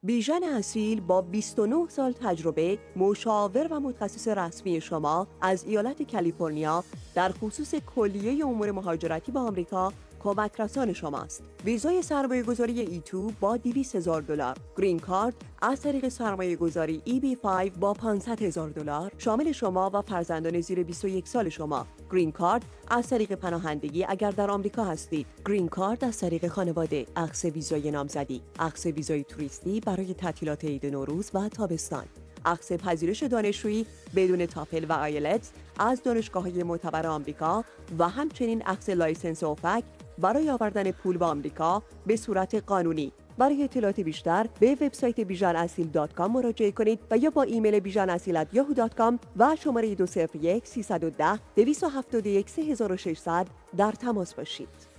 بیژن اصیل با 29 سال تجربه، مشاور و متخصص رسمی شما از ایالت کالیفرنیا در خصوص کلیه امور مهاجرتی به آمریکا کمک رسان شماست. ویزای سرمایه‌گذاری E2 با $200,000، گرین کارت از طریق سرمایه‌گذاری EB5 با $500,000 شامل شما و فرزندان زیر 21 سال شما. گرین کارت از طریق پناهندگی اگر در آمریکا هستید. گرین کارت از طریق خانواده. اخذ ویزای نامزدی، اخذ ویزای توریستی برای تعطیلات عید نوروز و تابستان، اخذ پذیرش دانشجویی بدون تافل و آیلتس از دانشگاه‌های معتبر آمریکا و همچنین اخذ لایسنس اوفک برای آوردن پول به آمریکا به صورت قانونی. برای اطلاعات بیشتر به وبسایت bijaneasil.com مراجعه کنید و یا با ایمیل bijaneasil@yahoo.com و شماره 201 310 271 3600 در تماس باشید.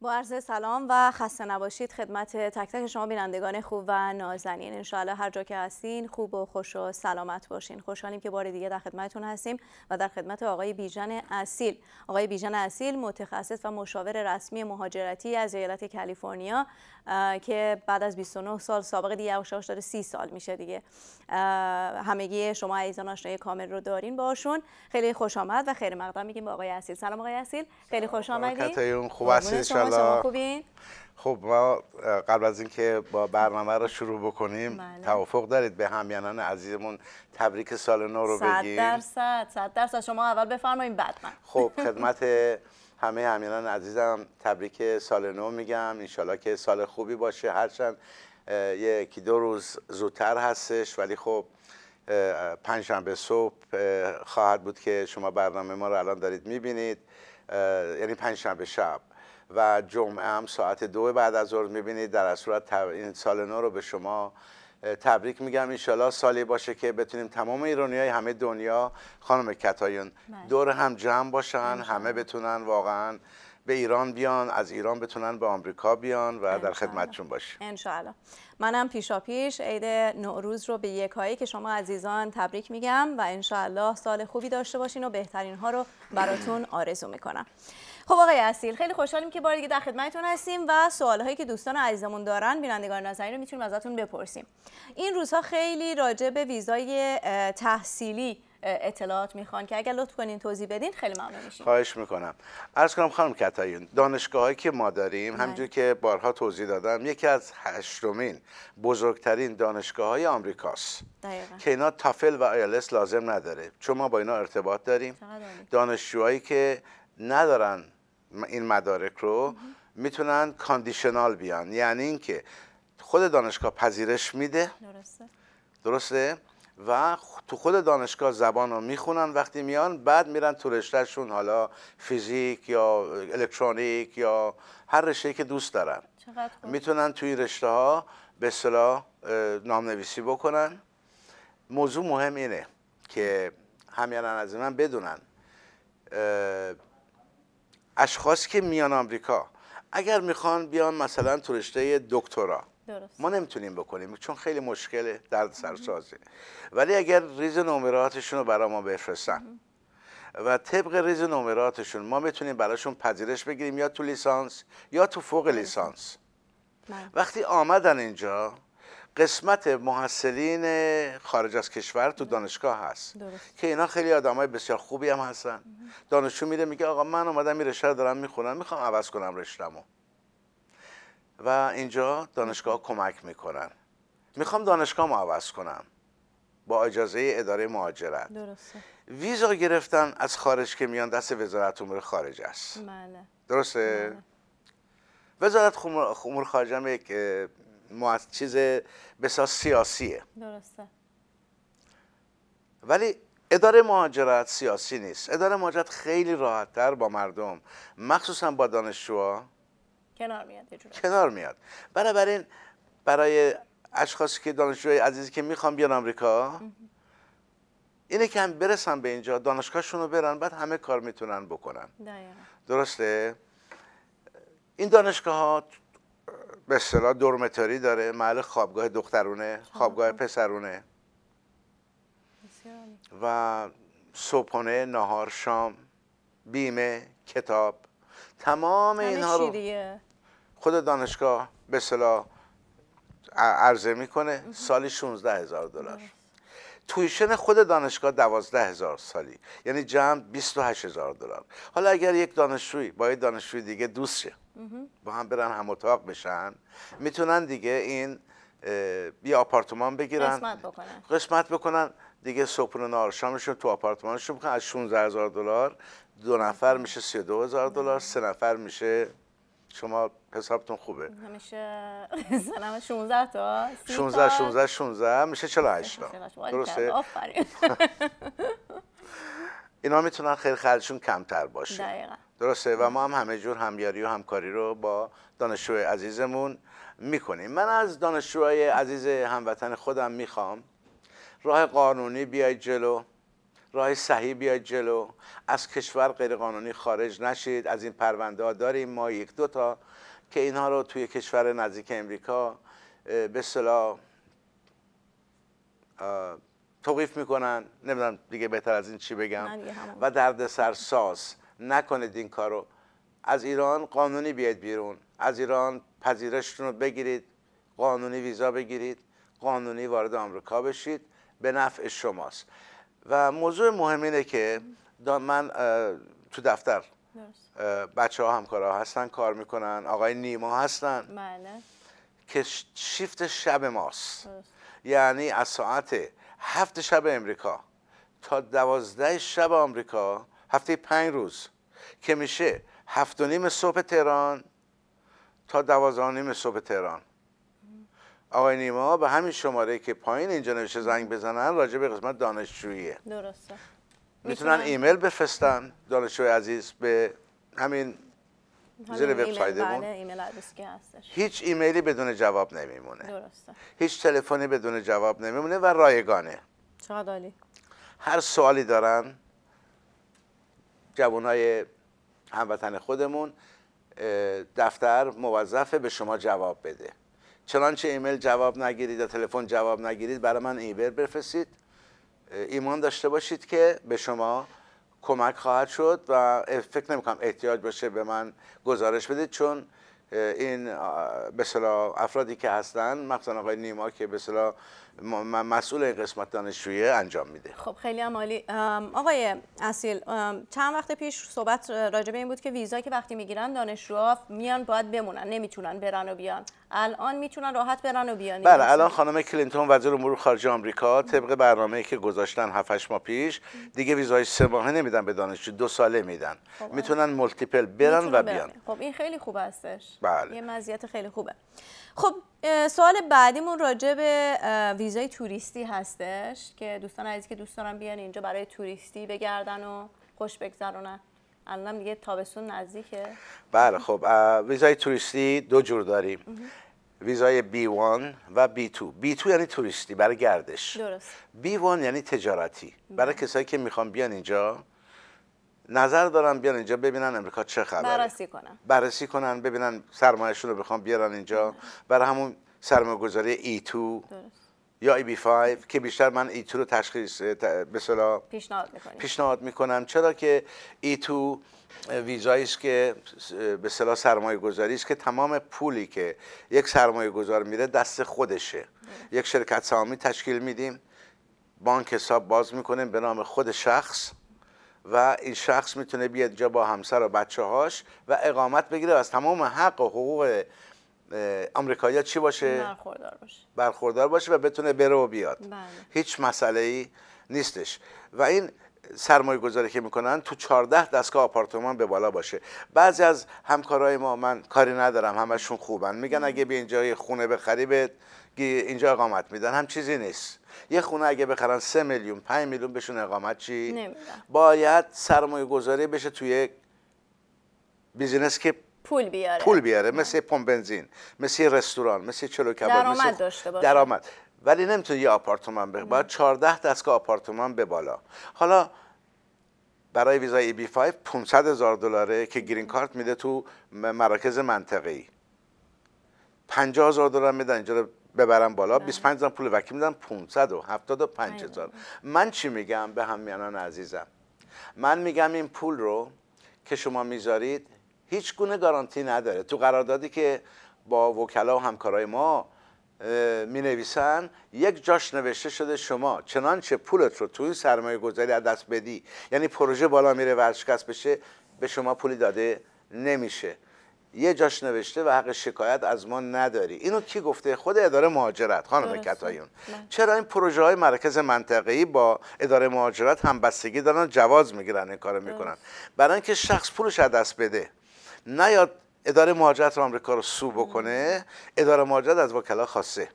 با عرض سلام و خسته نباشید خدمت تک تک شما بینندگان خوب و نازنین. انشاءالله هر جا که هستین خوب و خوش و سلامت باشین. خوشحالیم که بار دیگه در خدمتتون هستیم و در خدمت آقای بیژن اصیل. آقای بیژن اصیل متخصص و مشاور رسمی مهاجرتی از ایالت کالیفرنیا که بعد از 29 سال سابقه دیگه یواش یواش داره 30 سال میشه دیگه. همگی شما عزیزان آشنایی کامل رو دارین باشون. خیلی خوش آمد و خیر مقدم میگیم به آقای اصیل. سلام آقای اصیل، خیلی خوش آمدید. خوب هستید شما خوبین؟ خب ما قبل از اینکه با برنامه رو شروع بکنیم توافق دارید به همینان عزیزمون تبریک سال نو رو بگیم؟ 100% شما اول بفرمایید بعد من. خب خدمت همه همینان عزیزم تبریک سال نو میگم. انشالله که سال خوبی باشه، هرچند یکی دو روز زودتر هستش ولی خب پنجشنبه صبح خواهد بود که شما برنامه ما رو الان دارید میبینید، یعنی پنجشنبه شب و جمعه هم ساعت 2 بعد از ظهر میبینید. در صورت این سال نو رو به شما تبریک میگم. انشالله سالی باشه که بتونیم تمام ایرانیای همه دنیا خانم کتایون دور هم جمع باشن، همه بتونن واقعا به ایران بیان، از ایران بتونن به آمریکا بیان و در خدمتشون باشیم انشالله. منم پیشاپیش عید نوروز رو به یکایی که شما عزیزان تبریک میگم و انشالله سال خوبی داشته باشین و بهترین ها رو براتون آرزو میکنم. خب آقای اصیل خیلی خوشحالیم که بار دیگه در خدمتتون هستیم و سوالهایی که دوستان عزیزمون دارن بینندگان نازنین رو میتونیم ازتون بپرسیم. این روزها خیلی راجع به ویزای تحصیلی اطلاعات میخوان که اگر لطف کنین توضیح بدین خیلی ممنون میشیم. خواهش میکنم. عرض کنم خانم کتایون، دانشگاهایی که ما داریم همونجور که بارها توضیح دادم یکی از 8مین بزرگترین دانشگاه‌های آمریکاست که اینا تافل و آیلتس لازم نداره، چون ما با اینا ارتباط داریم. دانشجوهایی که ندارن این مدارک رو میتونن کاندیشنال بیان، یعنی اینکه خود دانشگاه پذیرش میده. درسته؟ و تو خود دانشگاه زبان رو میخونن وقتی میان، بعد میرن تو رشتهشون، حالا فیزیک یا الکترونیک یا هر رشته‌ای که دوست دارن میتونن توی رشته ها به اصطلاح نامنویسی بکنن. موضوع مهم اینه که همینان از من بدونن اشخاصی که میان آمریکا اگر میخوان بیان مثلا تو رشته دکترا ما نمیتونیم بکنیم چون خیلی مشکله، درد سرسازه، ولی اگر ریز نمراتشون رو برای ما بفرستن و طبق ریز نمراتشون ما میتونیم براشون پذیرش بگیریم یا تو لیسانس یا تو فوق لیسانس. وقتی آمدن اینجا قسمت محصلین خارج از کشور تو دانشگاه هست که اینا خیلی آدمای بسیار خوبی هم هستن. دانشجو میره میگه آقا من اومدم این رشته رو دارم میخونم، میخوام عوض کنم رشته‌مو و اینجا دانشگاه کمک میکنن. میخوام دانشگاهمو عوض کنم با اجازه اداره مهاجرت. درسته. ویزا گرفتن از خارج که میان دست وزارت امور خارجه است. بله. درسته؟ وزارت امور خارجه هم یک چیز بسیار سیاسیه. درسته. ولی اداره مهاجرت سیاسی نیست. اداره مهاجرت خیلی راحت‌تر با مردم، مخصوصا با دانشجوها کنار میاد. بنابراین برای اشخاصی که دانشجوی عزیزی که میخوان بیان آمریکا اینه که هم برسن به اینجا، دانشگاهشون رو برن، بعد همه کار میتونن بکنن. درسته؟ این دانشگاه ها به اصطلاح دورمتاری داره، محل خوابگاه دخترونه، خوابگاه پسرونه و صبحانه، نهار، شام، بیمه، کتاب، تمام اینها رو خود دانشگاه به اصطلاح عرضه میکنه سالی 16,000 دلار. تویشن خود دانشگاه 12,000 سالی، یعنی جمع 28,000 دلار. حالا اگر یک دانشجویی با یک دانشجوی دیگه دوست شه، با هم برن هم اتاق بشن، میتونن دیگه این یه آپارتمان بگیرن، قسمت بکنن دیگه، صبحونه نهار شامشون تو آپارتمانشون بکنن. از 16,000 دلار 2 نفر میشه 32,000 دلار، 3 نفر میشه، شما حسابتون خوبه، میشه 16 تا 16 میشه 48 تا. درسته؟ اینا میتونن خیلی خرجشون کمتر باشه. دقیقاً. درسته؟ و ما هم همه جور همیاری و همکاری رو با دانشجوی عزیزمون میکنیم. من از دانشجوهای عزیز هموطن خودم میخوام راه قانونی بیاید جلو، راه صحیح بیاید جلو، از کشور غیر قانونی خارج نشید. از این پرونده ها داریم ما 1-2 تا که اینها رو توی کشور نزدیک امریکا به اصطلاح توقیف میکنن، نمیدونم دیگه بهتر از این چی بگم، و دردسر ساز نکنید این کارو. از ایران قانونی بیاید بیرون، از ایران پذیرشتون رو بگیرید، قانونی ویزا بگیرید، قانونی وارد آمریکا بشید، به نفع شماست. و موضوع مهم اینه که من تو دفتر بچه ها همکارا هستن کار میکنن، آقای نیما هستن که شیفت شب ماست، یعنی از ساعت 7 شب امریکا تا 12 شب آمریکا، هفته 5 روز که میشه 7:30 صبح تهران تا 12:30 صبح تهران. آقای نیما به همین شماره که پایین اینجا نوشته زنگ بزنن، راجع به قسمت دانشجوییه. درسته. میتونن ایمیل بفرستن دانشجوی عزیز به همین زیر وبسایتمون. ایمیل ادرسی که هستش. هیچ ایمیلی بدون جواب نمیمونه. درسته. هیچ تلفنی بدون جواب نمیمونه و رایگانه. چقدر عالی. هر سوالی دارن جوانای هموطن خودمون، دفتر موظفه به شما جواب بده. چنانچه ایمیل جواب نگیرید یا تلفن جواب نگیرید، برای من ایمیل بفرستید. ایمان داشته باشید که به شما کمک خواهد شد و فکر نمی‌کنم احتیاج باشه به من گزارش بدید، چون این به اصطلاح افرادی که هستن، مثلا آقای نیما که به اصطلاح مسئول این قسمت دانشجویی انجام میده. خب خیلی هم عالی. آقای اصیل، چند وقت پیش صحبت راجع به این بود که ویزا که وقتی میگیرن دانشجوها میان باید بمونن، نمیتونن برن و بیان. الان میتونن راحت برن و بیان. بله، الان خانم کلینتون وزیر امور خارجه آمریکا طبق برنامه‌ای که گذاشتن 7-8 ماه پیش دیگه ویزای 3 ماهه نمیدن به دانشجو، 2 ساله میدن. خب میتونن مولتیپل برن و بیان. خب این خیلی خوب هستش. بله. یه مزیت خیلی خوبه. خب سوال بعدیمون راجع به ویزای توریستی هستش که دوستان عزیز که دوست دارن بیان اینجا برای توریستی بگردن و خوش بگذرونن. الان دیگه تابستون نزدیکه. بله، خب ویزای توریستی 2 جور داریم. ویزای B1 و B2. B2 یعنی توریستی برای گردش. درست. B1 یعنی تجارتی، برای کسایی که میخوان بیان اینجا، نظر دارن بیان اینجا ببینن امریکا چه خبره، بررسی کنن ببینن سرمایه‌شون رو بخوام بیارن اینجا. برای همون سرمایه‌گذاری E2 یا EB5 که بیشتر من E2 رو تشخیص به اصطلاح پیشنهاد میکنم، چرا که E2 ویزایی است که به اصطلاح سرمایه‌گذاری است که تمام پولی که یک سرمایه‌گذار میره دست خودشه. یک شرکت سهامی تشکیل میدیم، بانک حساب باز میکنیم به نام خود شخص و این شخص میتونه بیاد اینجا با همسر و بچه‌هاش و اقامت بگیره و از تمام حق و حقوق آمریکایی‌ها چی باشه؟ برخوردار باشه و بتونه بره و بیاد. هیچ مسئله‌ای نیستش. و این سرمایه گذاری که میکنن تو 14 دستگاه آپارتمان به بالا باشه. بعضی از همکارای ما، من کاری ندارم، همشون خوبن، میگن اگه بیا اینجا یه خونه بخری بهت اینجا اقامت میدن. هم چیزی نیست. یه خونه اگه بخرن 3 میلیون 5 میلیون بهشون اقامت چی نمیدن. باید سرمایه گذاری بشه توی بیزینس که پول بیاره مثل پمپ بنزین، مثل رستوران، مثل چلو کباب، درآمد داشته باشه. درآمد. ولی نمیتونه یه آپارتمان بخره، باید 14 دستگاه آپارتمان به بالا. حالا برای ویزای EB5 $500,000 که گرین کارت میده تو مراکز منطقه‌ای. $50,000 میدن اینجا رو ببرن بالا، 25,000 پول وکیل میدن، 575,000. من چی میگم به همیهنان عزیزم؟ من میگم این پول رو که شما میذارید هیچ گونه گارانتی نداره. تو قراردادی که با وکلا و همکارای ما می نویسن یک جاش نوشته شده شما چنانچه پولت رو تو این سرمایه گذاری از دست بدی، یعنی پروژه بالا میره ورشکست بشه، به شما پولی داده نمیشه. یه جاش نوشته و حق شکایت از ما نداری. اینو کی گفته؟ خود اداره مهاجرت خانم کتایون. چرا این پروژه های مرکز منطقه‌ای با اداره مهاجرت هم بستگی دارن، جواز میگیرن، این کارو میکنن؟ برای اینکه شخص پولش از دست بده، نیاد اداره مهاجرت آمریکا رو سو بکنه. اداره مهاجرت از وکلا خواسته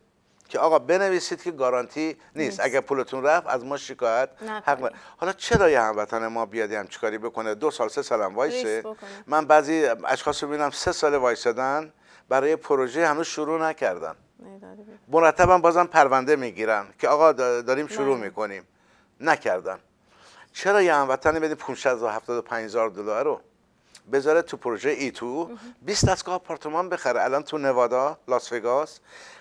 که آقا بنویسید که گارانتی نیست، اگر پولتون رفت از ما شکایت حق. حالا چرا یه هموطن ما بیاد همچین کاری بکنه؟ 2 سال 3 سال هم وایسه؟ من بعضی اشخاص رو ببینم 3 سال وایسادن برای پروژه هنوز شروع نکردن، مرتبا بازم پرونده میگیرن که آقا داریم شروع میکنیم، نکردن. چرا یه هموطنی بدیم 575,000 دلار رو بذاره تو پروژه ایتو 20 دستگاه آپارتمان بخره؟ الان تو نوادا، لاس وگاس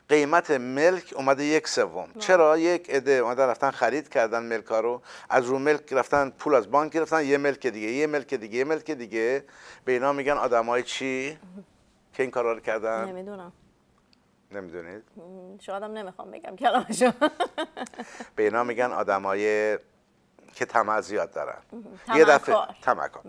قیمت ملک اومده 1/3. چرا؟ یک عده اومدن رفتن خرید کردن ملکا رو، از رو ملک رفتن پول از بانک گرفتن، یه ملک دیگه، یه ملک دیگه، یه ملک دیگه. به اینا میگن آدمای چی که این کارا رو کردن؟ نمیدونم. نمیدونید؟ شاید هم نمیخوام بگم کلامشو. به اینا میگن آدمای که طمع زیاد دارن. یه دفعه طمعکار.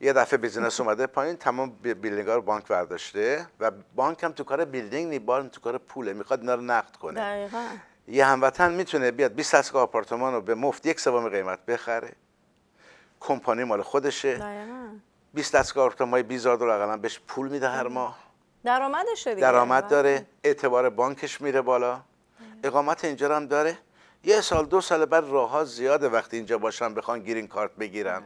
یه دفعه بیزینس اومده پایین، تمام بیلدینگ‌ها رو بانک برداشته و بانک هم تو کار بیلدینگ نی، بار تو کار پوله، میخواد اینا رو نقد کنه. دقیقاً. یه هموطن میتونه بیاد 20 دستگاه آپارتمان رو به مفت 1/3 قیمت بخره. کمپانی مال خودشه. دقیقاً. 20 دستگاه آپارتمان $20,000 اقلا بهش پول میده هر ماه. درآمدش دیگه. درآمد داره، اعتبار بانکش میره بالا. اقامت اینجا هم داره. 1 سال 2 سال بعد راه‌ها زیاده وقتی اینجا باشن بخوان گرین کارت بگیرن.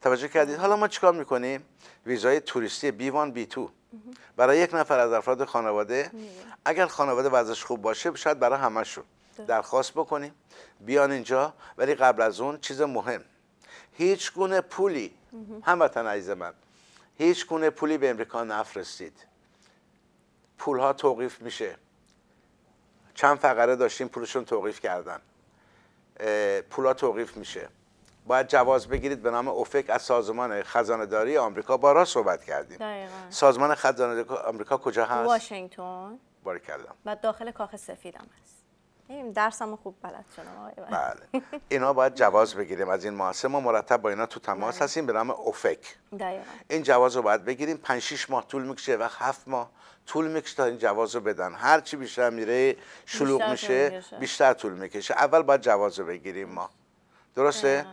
توجه کردید؟ حالا ما چیکار میکنیم؟ ویزای توریستی B1 B2 برای یک نفر از افراد خانواده، اگر خانواده وضعش خوب باشه شاید برای همشون درخواست بکنیم بیان اینجا. ولی قبل از اون چیز مهم، هیچ گونه پولی، هموطن عزیز من، هیچ گونه پولی به امریکا نفرستید. پولها توقیف میشه. چند فقره داشتیم پولشون توقیف کردن. پولها توقیف میشه. باید جواز بگیرید به نام اوفک از سازمان خزانه داری آمریکا. بارها صحبت کردیم. دقیقاً. سازمان خزانه داری آمریکا کجا هست؟ واشنگتن. باریکلا. و داخل کاخ سفید هم هست. این درسمو خوب بلد شدم آقای. بله. اینا باید جواز بگیریم از این مؤسسه. ما مرتب با اینا تو تماس هستیم به نام اوفک. دقیقاً. این جواز رو باید بگیریم. 5-6 ماه طول میکشه، وقت 7 ماه طول میکشه تا این جواز رو بدن. هر چی بیشتر میره شلوغ میشه، بیشتر طول میکشه. اول باید جواز رو بگیریم ما. درسته؟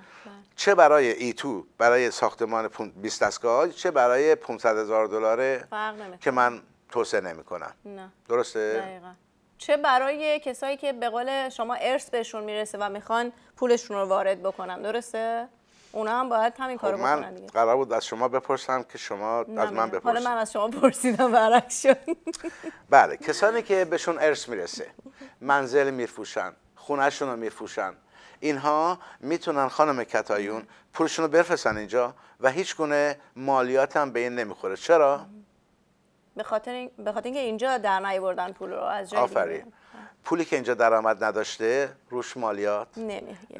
چه برای ایتو، برای ساختمان 20 دستگاه، چه برای $500,000 که من توصیه نمی کنم. نه. درسته؟ دقیقا. چه برای کسایی که به قول شما ارث بهشون میرسه و میخوان پولشون رو وارد بکنن. درسته؟ اونا هم باید همین کارو بکنن دیگه. من قرار بود از شما بپرسم که شما از من بپرسید. حالا من از شما پرسیدم برعکس شد. بله، کسانی که بهشون ارث میرسه، منزل میفروشن، خونه‌شون رو میفروشن، اینها میتونن خانم کتایون پولشون رو بفرستن اینجا و هیچ گونه مالیات هم به این نمیخوره. چرا؟ به خاطر اینکه اینجا در نیاوردن پول رو از جای دیگه. آفرین. پولی که اینجا درآمد نداشته روش مالیات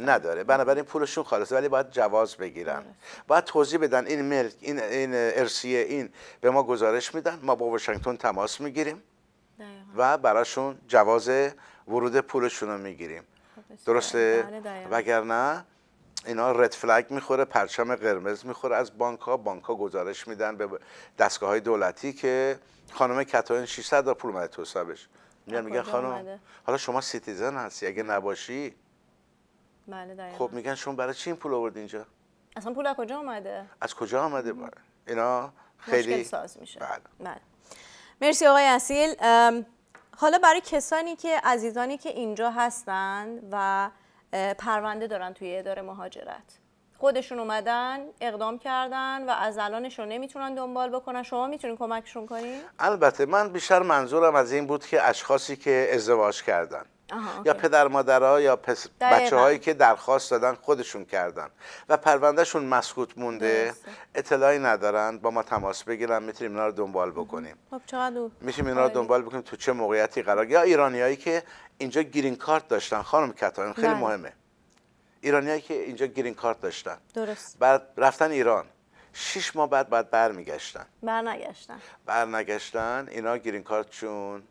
نداره، بنابراین پولشون خالصه. ولی باید جواز بگیرن، باید توضیح بدن این ملک، این ارثیه، این به ما گزارش میدن، ما با واشنگتن تماس میگیریم و براشون جواز ورود پولشون رو میگیریم. درسته؟ وگرنه اینا رد فلگ میخوره، پرچم قرمز میخوره از بانک ها گزارش میدن به دستگاه های دولتی که خانم کتایون 600 پول اومده تو حسابش. میگن خانم حالا شما سیتیزن هستی، اگه نباشی بله دقیقاً. خب میگن شما برای چی این پول آوردی اینجا؟ اصلا پول از کجا اومده؟ از کجا اومده؟ اینا خیلی مشکل ساز میشه. بله. مرسی آقای اصیل. حالا برای کسانی که عزیزانی که اینجا هستند و پرونده دارن توی اداره مهاجرت، خودشون اومدن اقدام کردن و از الانشون نمیتونن دنبال بکنن، شما میتونین کمکشون کنین؟ البته من بیشتر منظورم از این بود که اشخاصی که ازدواج کردن یا پدر مادرها یا بچه‌هایی که درخواست دادن خودشون کردن و پروندهشون مسکوت مونده، اطلاعی ندارن، با ما تماس بگیرن، میتونیم اینا رو دنبال بکنیم. خب چقدر میتونیم اینا رو دنبال بکنیم تو چه موقعیتی قرار. یا ایرانیایی که اینجا گرین کارت داشتن خانم کتایون، خیلی مهمه. ایرانیایی که اینجا گرین کارت داشتن، درست، بعد رفتن ایران 6 ماه بعد برمیگشتن. برنگشتن اینا گرین کارتشون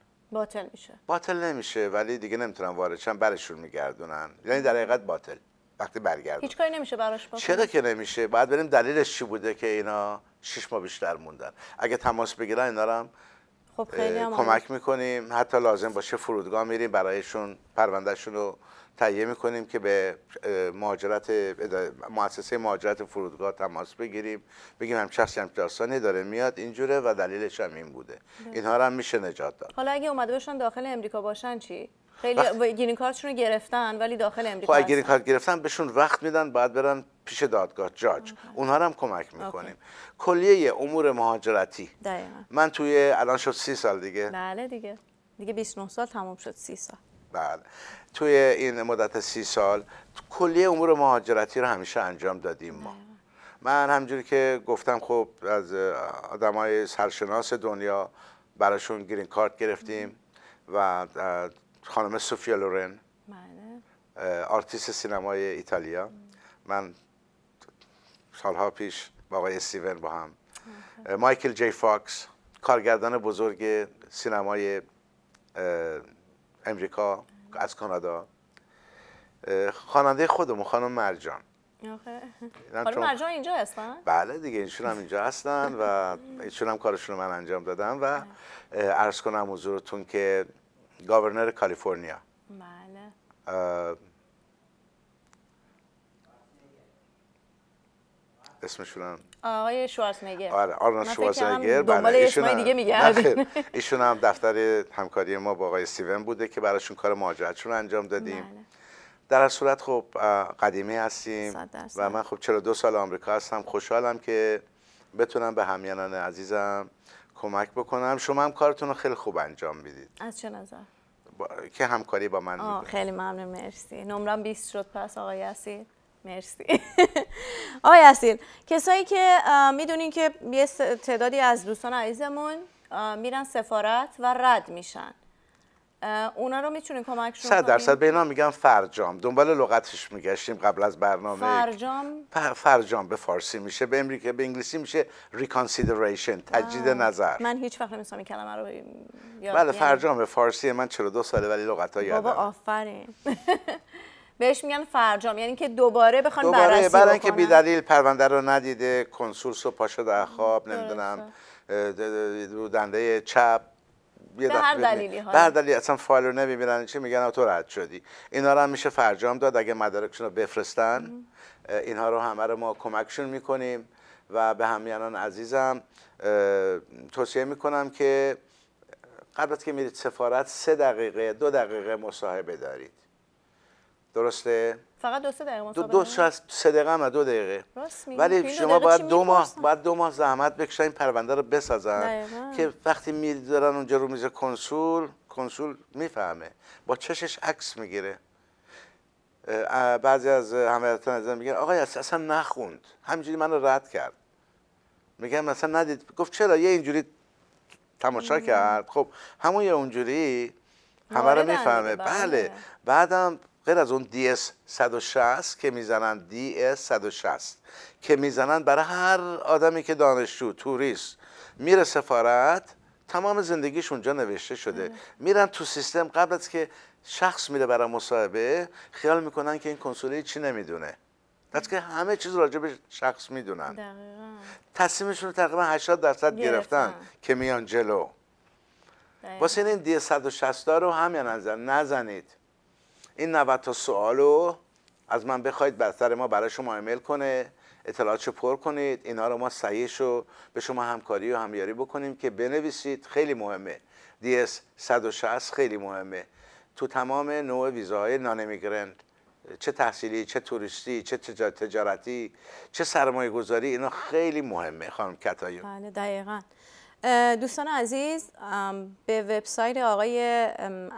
باطل نمیشه ولی دیگه نمیتونن وارد شن، برشون میگردونن. یعنی در حقیقت باطل وقتی برگردن. هیچ کاری نمیشه براش بکنه. چرا که نمیشه؟ باید بریم دلیلش چی بوده که اینا 6 ماه بیشتر موندن. اگه تماس بگیرن اینا رو هم خب خیلی کمک میکنیم، حتی لازم باشه فرودگاه میریم برایشون پروندهشون رو تهیه میکنیم که به مؤسسه مهاجرت فرودگاه تماس بگیریم، بگیم هم شخصی هم داستانی داره میاد اینجوره و دلیلش هم این بوده. اینها رو هم میشه نجات داد. حالا اگه اومده باشن داخل امریکا باشن چی؟ خیلی گرین کارتشون رو گرفتن ولی داخل امریکا خب اگه گرین کارت گرفتن بهشون وقت میدن، باید برن پیش دادگاه جاج. اونها رو هم کمک میکنیم. کلیه امور مهاجرتی. دقیقاً. من توی الان شد 30 سال دیگه. بله دیگه 29 سال تموم شد 30 سال. بله. توی این مدت 30 سال کلیه امور مهاجرتی رو همیشه انجام دادیم ما. من همجوری که گفتم خب از آدمای سرشناس دنیا براشون گرین کارت گرفتیم و خانم سوفیا لورن آرتیست سینمای ایتالیا، من سالها پیش با آقای استیون با هم، مایکل جی فاکس کارگردان بزرگ سینمای امریکا از کانادا، خواننده خودمون خانم مرجان. خانم مرجان اینجا هستن؟ بله دیگه اینشون هم اینجا هستن و اینشون هم کارشون رو من انجام دادم و عرض کنم حضورتون که گاورنر کالیفرنیا اسمشون هم آقای شوارزنگر. آره آرنولد شوارزنگر. بله ایشون دیگه میگردین. ایشون هم دفتر همکاری ما با آقای استیون بوده که براشون کار مهاجرتشون انجام دادیم. در هر صورت خب قدیمی هستیم و من خب 42 سال آمریکا هستم. خوشحالم که بتونم به همینان عزیزم کمک بکنم. شما هم کارتون رو خیلی خوب انجام میدید. از چه نظر؟ که همکاری با من میکنید. خیلی ممنون، مرسی. نمرم 20 شد پس آقای یاسین. مرسی. آقای یاسین، کسایی که میدونین که یه تعدادی از دوستان عزیزمون میرن سفارت و رد میشن، اونا رو میتونین کمکشون کنین؟ 100% به اینا میگم فرجام. دنبال لغتش میگشتیم قبل از برنامه. فرجام به فارسی میشه، به انگلیسی میشه reconsideration، تجدید نظر. من هیچ وقت نمی‌دونستم این کلمه رو بله فرجام به فارسی، من 42 ساله ولی لغت‌ها یادم. بابا آفرین. بهش میگن فرجام، یعنی که دوباره بخوان بررسی بکنن. برای اینکه بی‌دلیل پرونده رو ندیده، کنسولس و پاشو در خواب، نمیدونم رو دنده چپ، به هر دلیلی به هر دلیلی اصلا فایل رو نمیبینن، چی میگن تو رد شدی. اینا رو هم میشه فرجام داد. اگه مدارکشون رو بفرستن اینها رو همه رو ما کمکشون میکنیم و به همینان عزیزم توصیه میکنم که قبل از که میرید سفارت 3 دقیقه 2 دقیقه مصاحبه دارید. درسته؟ فقط 2-3 دقیقه مصاحبه. 3 دقیقه هم 2 دقیقه. ولی شما باید 2 ماه زحمت بکشن این پرونده رو بسازن که وقتی میذارن اونجا رو میز کنسول میفهمه، با چشش عکس میگیره. بعضی از همراهان ازم میگن آقای اصلا نخوند، همینجوری منو رد کرد. میگم مثلا ندید. گفت چرا؟ یه اینجوری تماشا کرد. خب همون یه اونجوری همه رو میفهمه. بله. بعدم غیر از اون DS 160 که میزنن، DS 160 که میزنن برای هر آدمی که دانشجو توریست میره سفارت، تمام زندگیش اونجا نوشته شده. میرن تو سیستم، قبل از که شخص میره برای مصاحبه خیال میکنن که این کنسولی چی نمیدونه، دست که همه چیز راجع به شخص میدونن. تصمیمشون رو تقریبا 80% گرفتن که میان جلو. واسه این DS 160 رو همین نزنید. این 90 تا سوالو از من بخواید بستر ما برای شما ایمیل کنه، اطلاعاتشو پر کنید، اینا رو ما صحیحشو به شما همکاری و همیاری بکنیم که بنویسید. خیلی مهمه. DS 160 خیلی مهمه تو تمام نوع ویزاهای نان امیگرنت، چه تحصیلی، چه توریستی، چه تجارتی، چه سرمایه گذاری، اینا خیلی مهمه خانم کتایون. بله دقیقاً. دوستان عزیز، به وبسایت آقای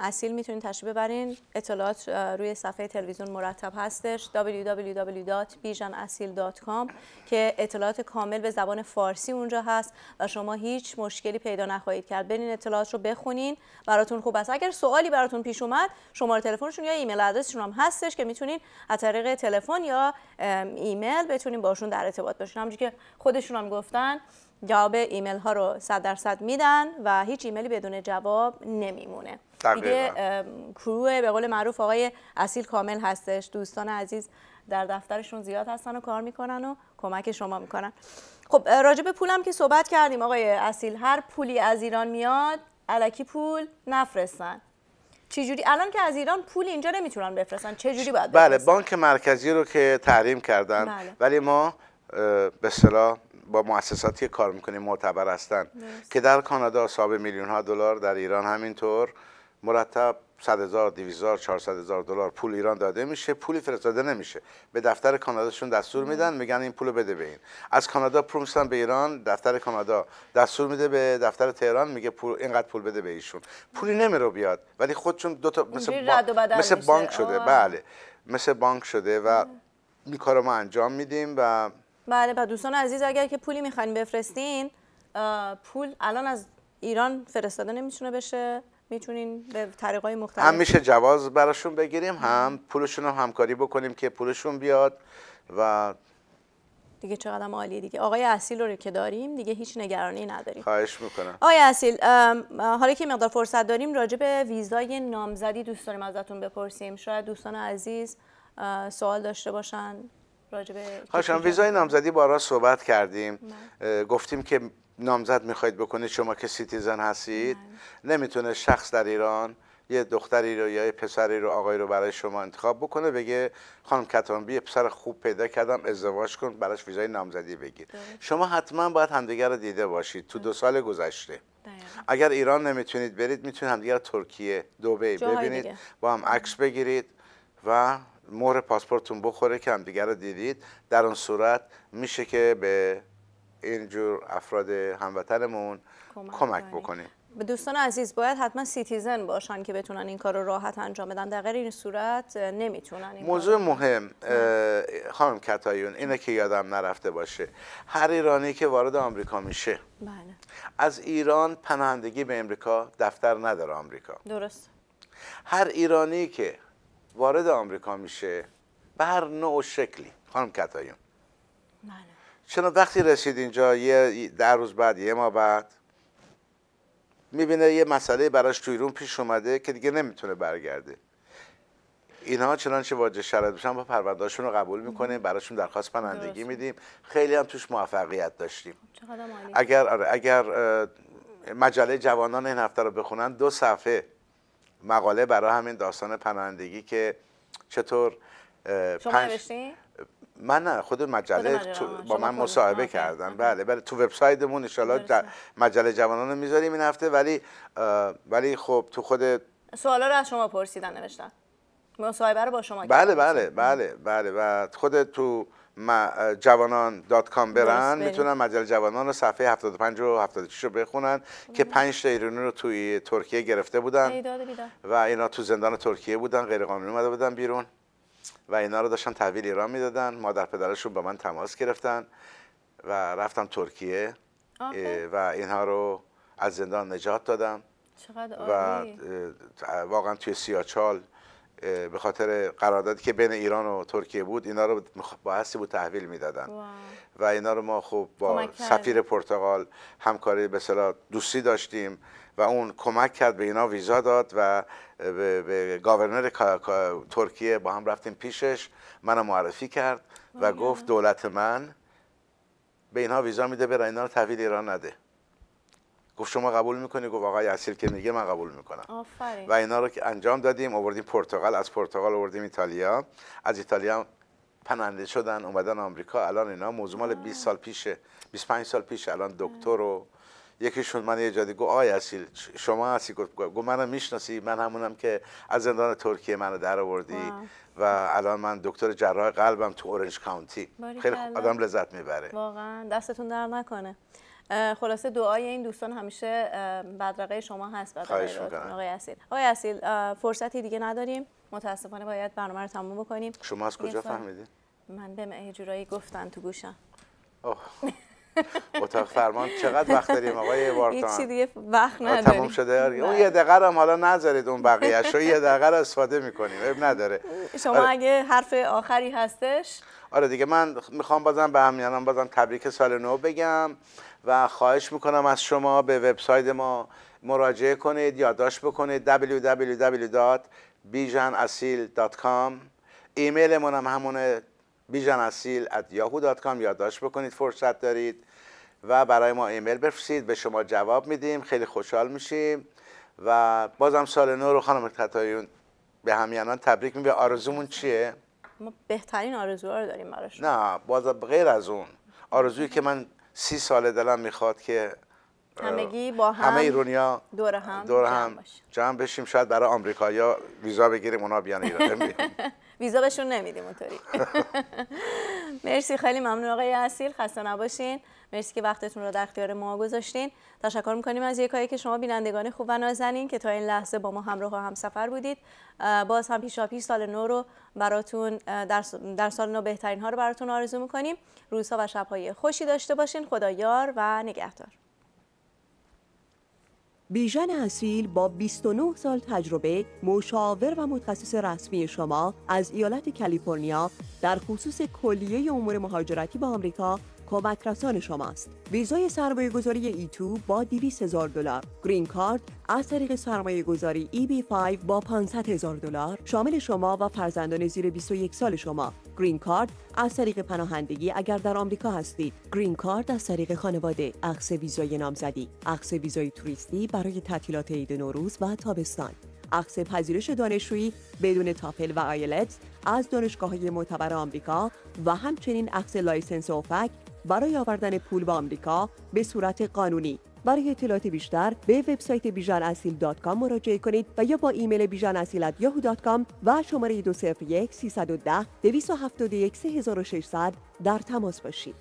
اصیل میتونید تشریف ببرین. اطلاعات روی صفحه تلویزیون مرتب هستش www.bijanasil.com که اطلاعات کامل به زبان فارسی اونجا هست و شما هیچ مشکلی پیدا نخواهید کرد. برین اطلاعات رو بخونین، براتون خوب است. اگر سوالی براتون پیش اومد، شماره تلفنشون یا ایمیل آدرسشون هم هستش که میتونین از طریق تلفن یا ایمیل بتونین باشون در ارتباط باشین. همونجوری که خودشون هم گفتن جواب ایمیل ها رو 100% میدن و هیچ ایمیلی بدون جواب نمیمونه. دیگه کروه به قول معروف آقای اصیل کامل هستش. دوستان عزیز در دفترشون زیاد هستن و کار میکنن و کمک شما میکنن. خب راجع به پولم که صحبت کردیم آقای اصیل، هر پولی از ایران میاد الکی پول نفرستن. چجوری الان که از ایران پول اینجا نمیتونن بفرستن، چجوری باید بفرستن؟ بله، بانک مرکزی رو که تحریم کردن، ولی ما به اصطلاح با مؤسساتی که کار میکنیم معتبر هستن که در کانادا حساب میلیون ها دلار، در ایران همینطور مرتب 100,000 200,000 400,000 دلار پول ایران داده میشه، پولی فرستاده نمیشه. به دفتر کاناداشون دستور میدن، میگن این پولو بده به این. از کانادا پول میسن به ایران، دفتر کانادا دستور میده به دفتر تهران، میگه پول اینقدر پول بده به ایشون. پولی نمیره بیاد، ولی خودشون دو تا مثل بانک شده. بله، مثل بانک شده و این کارو ما انجام میدیم. و بله، و دوستان عزیز اگر که پولی میخواین بفرستین، پول الان از ایران فرستاده نمیتونه بشه، میتونین به طریقای مختلف هم میشه جواز براشون بگیریم، هم پولشون رو همکاری بکنیم که پولشون بیاد. و دیگه چقدر عالیه دیگه. آقای اصیل رو که داریم دیگه هیچ نگرانی نداریم. خواهش میکنم. آقای اصیل، حالا که مقدار فرصت داریم راجع به ویزای نامزدی دوست داریم ازتون بپرسیم. شاید دوستان عزیز سوال داشته باشن راجع به ویزای نامزدی بارها صحبت کردیم. گفتیم که نامزد میخواید بکنید، شما که سیتیزن هستید نمیتونه شخص در ایران یه دختری رو یا یه پسری رو، آقای رو برای شما انتخاب بکنه، بگه خانم کتانبی یه پسر خوب پیدا کردم ازدواج کن، براش ویزای نامزدی بگیر. شما حتما باید همدیگر رو دیده باشید تو 2 سال گذشته. اگر ایران نمیتونید برید، میتونید همدیگر ترکیه، دبی ببینید، با هم عکس بگیرید و مهر پاسپورتتون بخوره که همدیگر رو دیدید. در اون صورت میشه که به اینجور افراد هموطنمون کمک بکنیم. به دوستان عزیز باید حتما سیتیزن باشن که بتونن این کار رو راحت انجام بدن، در غیر این صورت نمیتونن. این موضوع مهم خانم کتایون اینه که یادم نرفته باشه، هر ایرانی که وارد آمریکا میشه از ایران پناهندگی به امریکا دفتر نداره آمریکا. درست. هر ایرانی که وارد آمریکا میشه به هر نوع و شکلی خانم کتایون، چون وقتی رسید اینجا یه 10 روز بعد، یه ماه بعد میبینه یه مسئله براش توی ایران پیش اومده که دیگه نمیتونه برگرده. اینها چنانچه واجد شرایط بشن با پروندهاشون رو قبول میکنیم، براشون درخواست پناهندگی میدیم. خیلی هم توش موفقیت داشتیم. اگر مجله جوانان این هفته رو بخونن، 2 صفحه مقاله برای همین داستان پناهندگی که چطور شما نوشتین؟ من نه، خود مجله با من مصاحبه کردن. بله تو وبسایتمون ان شاءالله مجله جوانان رو میذاریم این هفته. ولی خب تو خود سوالا رو از شما پرسیدن، نوشتن، مصاحبه رو با شما کردن. بله و خود تو جوانان.com برن، میتونن مجله جوانان رو صفحه 75 و 76 رو بخونن که 5 تا ایرانی رو توی ترکیه گرفته بودن و اینا تو زندان ترکیه بودن، غیر قانونی اومده بودن بیرون و اینا رو داشتن تحویل ایران میدادن. مادر پدرشون با من تماس گرفتن و رفتم ترکیه و اینها رو از زندان نجات دادم. چقدر عالی. و واقعا توی سیاچال به خاطر قراردادی که بین ایران و ترکیه بود، اینا رو با هستی بود تحویل میدادن و اینا رو ما خوب با سفیر پرتغال همکاری به اصطلاح دوستی داشتیم و اون کمک کرد، به اینا ویزا داد و به گاورنر ترکیه با هم رفتیم پیشش، منو معرفی کرد و گفت دولت من به اینها ویزا میده، برای اینا رو تحویل ایران نده. گفت شما قبول میکنی؟ گفت آقای اصیل که میگه من قبول میکنم. آفرین. و اینا رو که انجام دادیم، آوردیم پرتغال، از پرتغال آوردیم ایتالیا، از ایتالیا پناهنده شدن اومدن آمریکا. الان اینا موضوع مال 20 سال پیشه، 25 سال پیشه. الان دکتر و یکیشون من یه جایی گفت آقای اصیل شما هستی؟ گفت منو میشناسی؟ من همونم که از زندان ترکیه منو در آوردی و الان من دکتر جراح قلبم تو اورنج کانتی. خیلی آدم لذت میبره. واقعا دستتون در نکنه. خلاصه دعای این دوستان همیشه بدرقه شما هست. خواهش میکنم آقای اصیل. آقای اصیل، فرصتی دیگه نداریم، متاسفانه باید برنامه رو تموم بکنیم. شما از کجا فهمیدین؟ من به یه جورایی گفتن تو گوشم. اوه اتاق فرمان چقدر وقت داریم آقای وارتان؟ هیچ دیگه وقت نداریم. تموم شده. اون یه دقیقه هم حالا نذارید، اون بقیه‌شو یه دقیقه رو استفاده می‌کنیم، عیب نداره. شما اگه حرف آخری هستش؟ آره دیگه، من میخوام بازم به همیانان بازم تبریک سال نو بگم و خواهش میکنم از شما به وبسایت ما مراجعه کنید، یادداشت بکنید www.bijanasil.com. ایمیل من هم همونه bijanasil@yahoo.com. یادداشت بکنید فرصت دارید و برای ما ایمیل بفرستید، به شما جواب میدیم، خیلی خوشحال میشیم. و بازم سال نو رو خانم تطاریون به همیانان تبریک میگم. آرزومون چیه؟ ما بهترین آرزوها رو داریم براش. نه بازم غیر از اون آرزویی که من 30 سال دلم میخواد که همگی با هم، همه ایرانیا دور هم جمع بشیم. شاید برای آمریکایی‌ها ویزا بگیریم، اونا بیان ایران. ویزا بهشون نمیدیم اونطوری. مرسی، خیلی ممنون آقای اصیل، خسته نباشین. مرسی که وقتتون رو در اختیار ما گذاشتین. تشکر میکنیم از یکایی که شما بینندگان خوب و نازنین که تا این لحظه با ما همراه و همسفر بودید. باز هم پیشاپیش سال نو رو براتون در سال نو بهترین ها رو براتون آرزو میکنیم. روزها و شبهای خوشی داشته باشین. خدا یار و نگهدار. بیژن اصیل با 29 سال تجربه، مشاور و متخصص رسمی شما از ایالت کالیفرنیا در خصوص کلیه امور مهاجرتی با آمریکا کمک رسان شماست. ویزای سرمایه‌گذاری E2 با $200,000، گرین کارت از طریق سرمایه‌گذاری EB5 با $500,000 شامل شما و فرزندان زیر 21 سال شما. گرین کارت از طریق پناهندگی اگر در آمریکا هستید. گرین کارت از طریق خانواده. اخذ ویزای نامزدی. اخذ ویزای توریستی برای تعطیلات عید نوروز و تابستان. اخذ پذیرش دانشجویی بدون تافل و آیلتس از دانشگاه‌های معتبر آمریکا و همچنین اخذ لایسنس اوفک برای آوردن پول به آمریکا به صورت قانونی. برای اطلاعات بیشتر به وبسایت bijanasil.com مراجعه کنید و یا با ایمیل bijanasil@yahoo.com و شماره 201 310 271 3600 در تماس باشید.